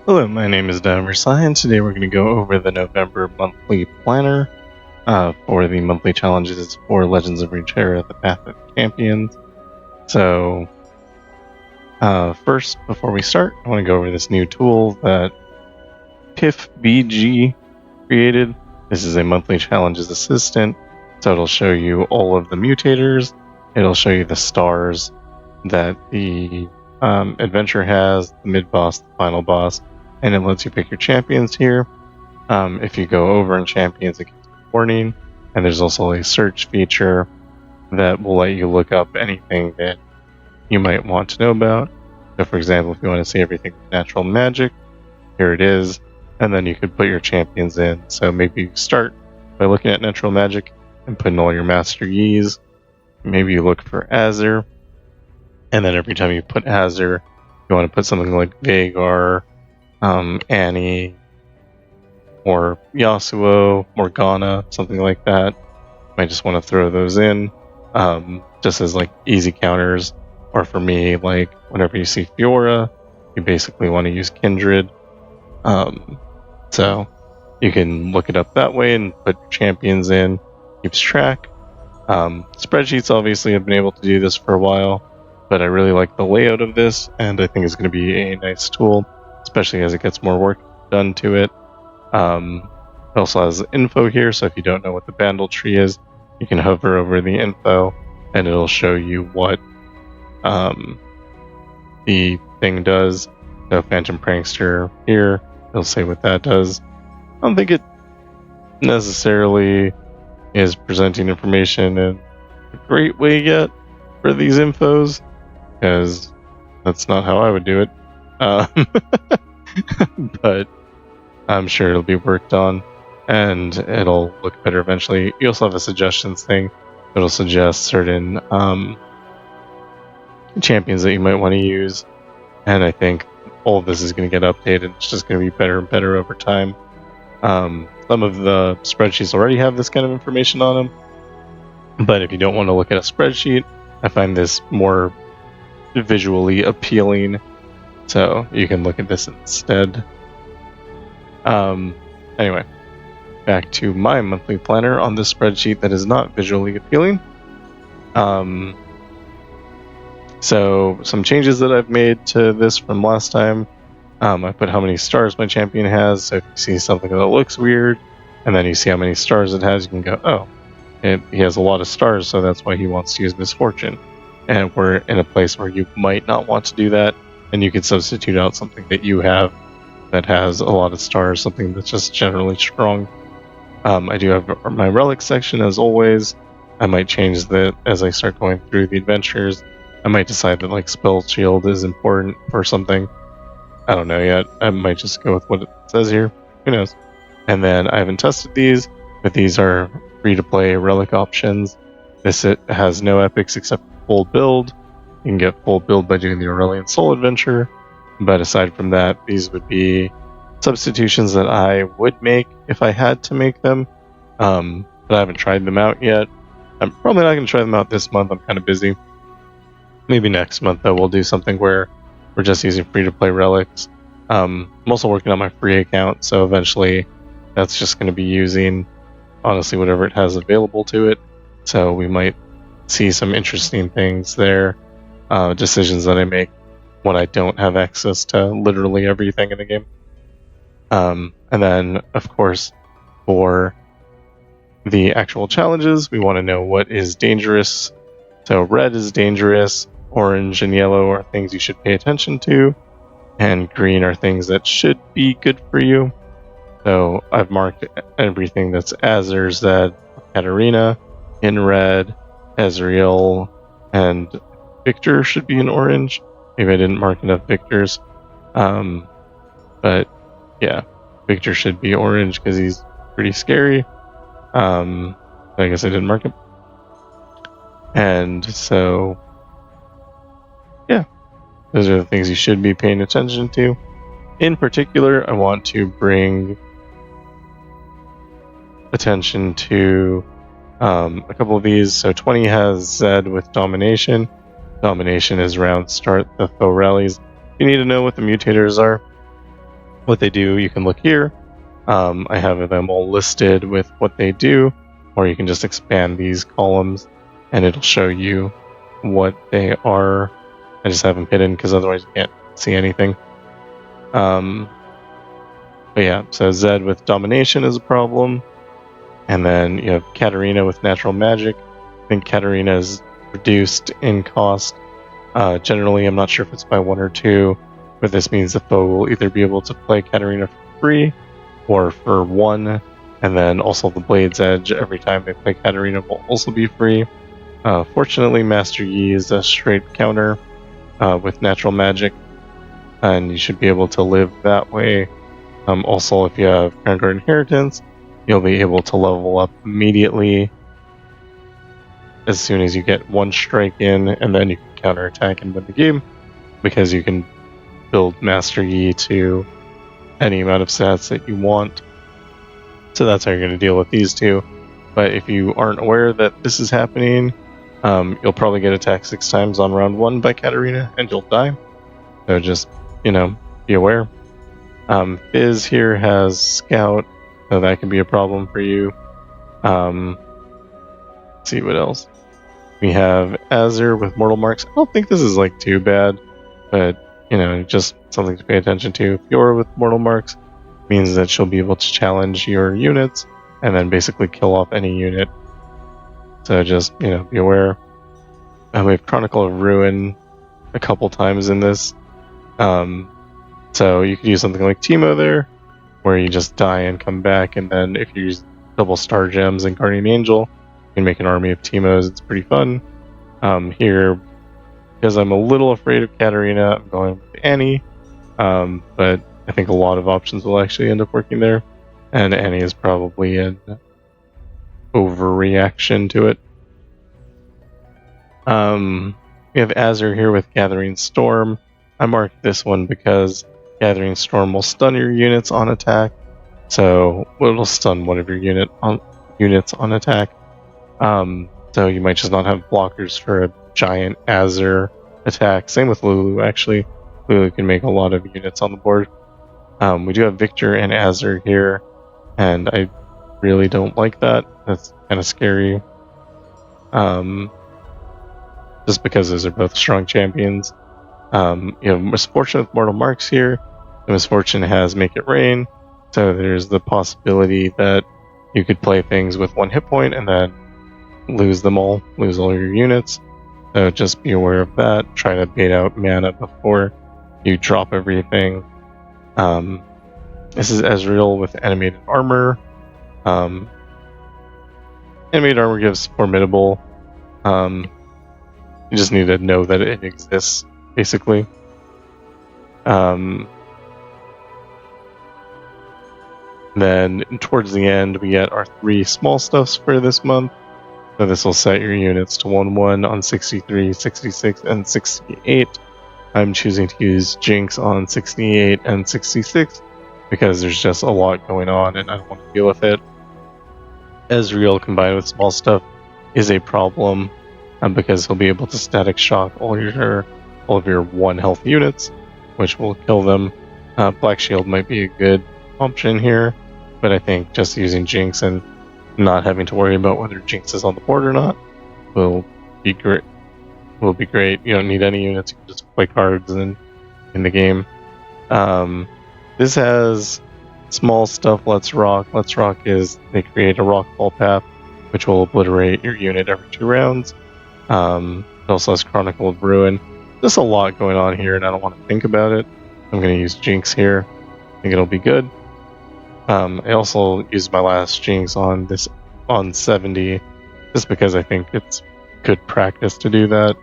Hello, my name is Merciless, and today we're going to go over the November monthly planner for the monthly challenges for Legends of Runeterra, the Path of Champions. So, first, before we start, I want to go over this new tool that PIFBG created. This is a monthly challenges assistant, so it'll show you all of the mutators, it'll show you the stars that the adventure has, the mid-boss, the final boss, and it lets you pick your champions here. If you go over in champions, it gives a warning, and there's also a search feature that will let you look up anything that you might want to know about. So for example, if you want to see everything with natural magic, here it is, and then you could put your champions in. So maybe you start by looking at natural magic and putting all your master Ys. Maybe you look for Azir, and then every time you put Azir, you want to put something like Vhagar, Annie, or Yasuo, Morgana, something like that. You might just want to throw those in, just as like easy counters. Or for me, like whenever you see Fiora, you basically want to use Kindred. So you can look it up that way and put your champions in, keeps track. Spreadsheets obviously have been able to do this for a while, but I really like the layout of this, and I think it's going to be a nice tool, especially as it gets more work done to it. It also has info here, so if you don't know what the bandle tree is, you can hover over the info, and it'll show you what the thing does. So Phantom Prankster here, it'll say what that does. I don't think it necessarily is presenting information in a great way yet for these infos, because that's not how I would do it. But I'm sure it'll be worked on, and it'll look better eventually. You also have a suggestions thing that'll suggest certain champions that you might want to use, and I think all of this is going to get updated. It's just going to be better and better over time. Some of the spreadsheets already have this kind of information on them, but if you don't want to look at a spreadsheet, I find this more visually appealing, so you can look at this instead. Anyway, back to my monthly planner on this spreadsheet that is not visually appealing. So some changes that I've made to this from last time. I put how many stars my champion has, so if you see something that looks weird, and then you see how many stars it has, you can go, oh, he has a lot of stars, so that's why he wants to use Misfortune. And we're in a place where you might not want to do that, and you could substitute out something that you have that has a lot of stars, something that's just generally strong. I do have my relic section as always. I might change that as I start going through the adventures. I might decide that like Spell Shield is important for something. I don't know yet. I might just go with what it says here. Who knows? And then I haven't tested these, but these are free-to-play relic options. This has no epics except full build. You can get full build by doing the Aurelian Soul adventure. But aside from that, these would be substitutions that I would make if I had to make them. But I haven't tried them out yet. I'm probably not going to try them out this month. I'm kind of busy. Maybe next month, though, we'll do something where we're just using free-to-play relics. I'm also working on my free account, so eventually that's just going to be using, honestly, whatever it has available to it. So we might see some interesting things there, decisions that I make when I don't have access to literally everything in the game. And then, of course, for the actual challenges, we want to know what is dangerous. So red is dangerous, orange and yellow are things you should pay attention to, and green are things that should be good for you. So I've marked everything that's Azir, Zed Katarina in red, Ezreal, and Victor should be in orange. Maybe I didn't mark enough Victors. But yeah, Victor should be orange because he's pretty scary. I guess I didn't mark him. And so, yeah, those are the things you should be paying attention to. In particular, I want to bring attention to a couple of these. So 20 has Zed with Domination. Domination is round start the foe rallies. You need to know what the mutators are. what they do, you can look here. I have them all listed with what they do, or you can just expand these columns and it'll show you what they are. I just have them hidden because otherwise you can't see anything. But yeah, so Zed with domination is a problem. And then you have Katarina with natural magic. I think Katarina is reduced in cost. Generally, I'm not sure if it's by 1 or 2, but this means the foe will either be able to play Katarina for free or for 1, and then also the Blade's Edge every time they play Katarina will also be free. Fortunately, Master Yi is a straight counter with natural magic, and you should be able to live that way. Also, if you have Crown Guard Inheritance, you'll be able to level up immediately as soon as you get 1 strike in, and then you can counterattack and win the game, because you can build Master Yi to any amount of stats that you want. So that's how you're going to deal with these two. But if you aren't aware that this is happening, you'll probably get attacked 6 times on round 1 by Katarina, and you'll die. So just, be aware. Fizz here has Scout, so that can be a problem for you. Let's see what else. We have Azir with Mortal Marks. I don't think this is too bad, but just something to pay attention to. Fiora with Mortal Marks means that she'll be able to challenge your units and then basically kill off any unit. So just be aware. We have Chronicle of Ruin a couple times in this. So you could use something like Teemo there, where you just die and come back, and then if you use double Star Gems and Guardian Angel, you can make an army of Teemos. It's pretty fun. Here, because I'm a little afraid of Katarina, I'm going with Annie, but I think a lot of options will actually end up working there, and Annie is probably an overreaction to it. We have Azir here with Gathering Storm. I marked this one because Gathering Storm will stun your units on attack, so it'll stun one of your units on attack. So you might just not have blockers for a giant Azir attack. Same with Lulu, actually. Lulu can make a lot of units on the board. We do have Victor and Azir here, and I really don't like that. That's kind of scary. Just because those are both strong champions. You have Misfortune with Mortal Marks here. The Misfortune has Make It Rain, so there's the possibility that you could play things with 1 hit point and then lose all your units. So just be aware of that. Try to bait out mana before you drop everything. This is Ezreal with Animated Armor. Animated Armor gives Formidable. You just need to know that it exists, basically. Then towards the end, we get our 3 small stuffs for this month. So this will set your units to 1/1 on 63, 66, and 68. I'm choosing to use Jinx on 68 and 66 because there's just a lot going on and I don't want to deal with it. Ezreal combined with small stuff is a problem because he'll be able to static shock all of your 1 health units, which will kill them. Black Shield might be a good option here, but I think just using Jinx and not having to worry about whether Jinx is on the board or not will be great. You don't need any units, you can just play cards in the game. This has small stuff. Let's Rock. Let's Rock is they create a rockfall path, which will obliterate your unit every 2 rounds. It also has Chronicle of Ruin. There's a lot going on here, and I don't want to think about it. I'm going to use Jinx here. I think it'll be good. I also used my last Jinx on 70, just because I think it's good practice to do that.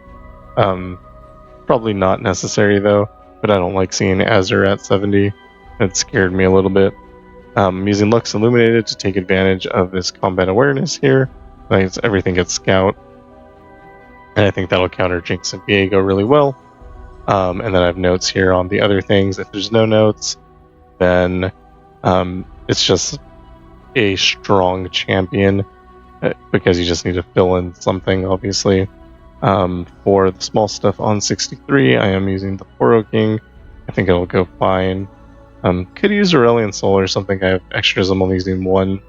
Probably not necessary though, but I don't like seeing Azir at 70. It scared me a little bit. I'm using Lux Illuminated to take advantage of this combat awareness here. Everything gets Scout, and I think that'll counter Jinx and Viego really well. And then I have notes here on the other things. If there's no notes, then it's just a strong champion because you just need to fill in something, obviously. For the small stuff on 63, I am using the Poro King. I think it'll go fine. Could use Aurelion Soul or something. I have extras. I'm only using one.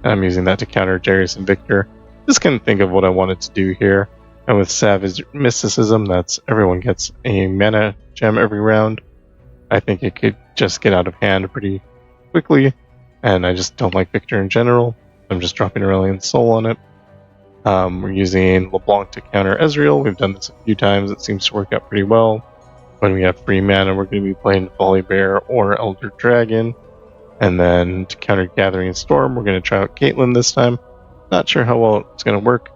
I'm using that to counter Darius and Victor. Just couldn't think of what I wanted to do here. And with Savage Mysticism, that's everyone gets a mana gem every round. I think it could just get out of hand pretty quickly, and I just don't like Victor in general. I'm just dropping Aurelion Soul on it. We're using LeBlanc to counter Ezreal. We've done this a few times. It seems to work out pretty well. When we have free mana, we're going to be playing Volibear or Elder Dragon. And then to counter Gathering Storm, we're going to try out Caitlyn this time. Not sure how well it's going to work,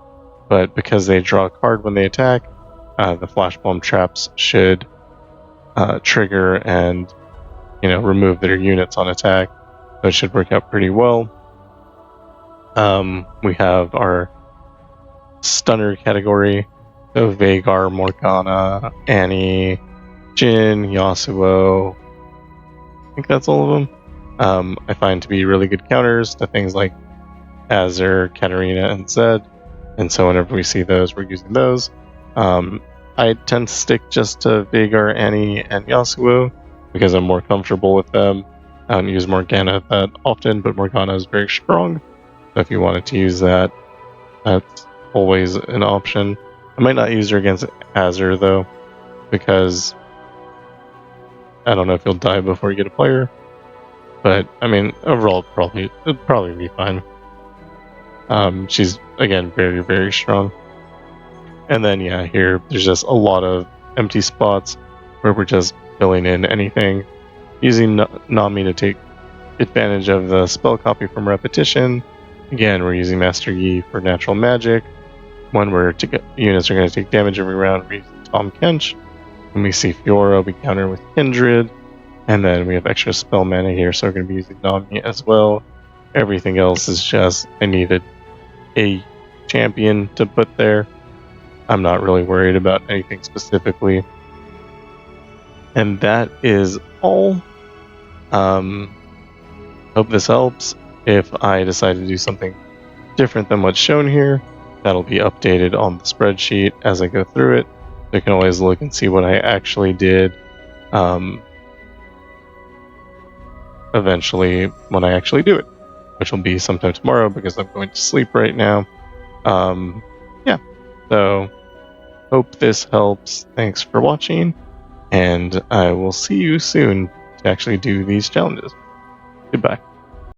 but because they draw a card when they attack, the Flash Bomb traps should trigger and remove their units on attack. So it should work out pretty well. We have our Stunner category. So Veigar, Morgana, Annie, Jhin, Yasuo. I think that's all of them. I find to be really good counters to things like Azir, Katarina, and Zed. And so whenever we see those, we're using those. I tend to stick just to Veigar, Annie, and Yasuo because I'm more comfortable with them. I don't use Morgana that often, but Morgana is very strong. So if you wanted to use that, that's always an option. I might not use her against Azir though, because I don't know if you'll die before you get a player. But I mean, overall, it'll probably be fine. She's again very, very strong. And then here there's just a lot of empty spots where we're just filling in anything, using Nami to take advantage of the spell copy from repetition. Again, we're using Master Yi for natural magic. When units are going to take damage every round, we're using Tahm Kench. When we see Fiora, we counter with Kindred. And then we have extra spell mana here, so we're going to be using Nami as well. Everything else is just, I needed a champion to put there. I'm not really worried about anything specifically. And that is all. Hope this helps. If I decide to do something different than what's shown here, that'll be updated on the spreadsheet as I go through it. So you can always look and see what I actually did eventually when I actually do it, which will be sometime tomorrow because I'm going to sleep right now. So hope this helps. Thanks for watching, and I will see you soon to actually do these challenges. Goodbye.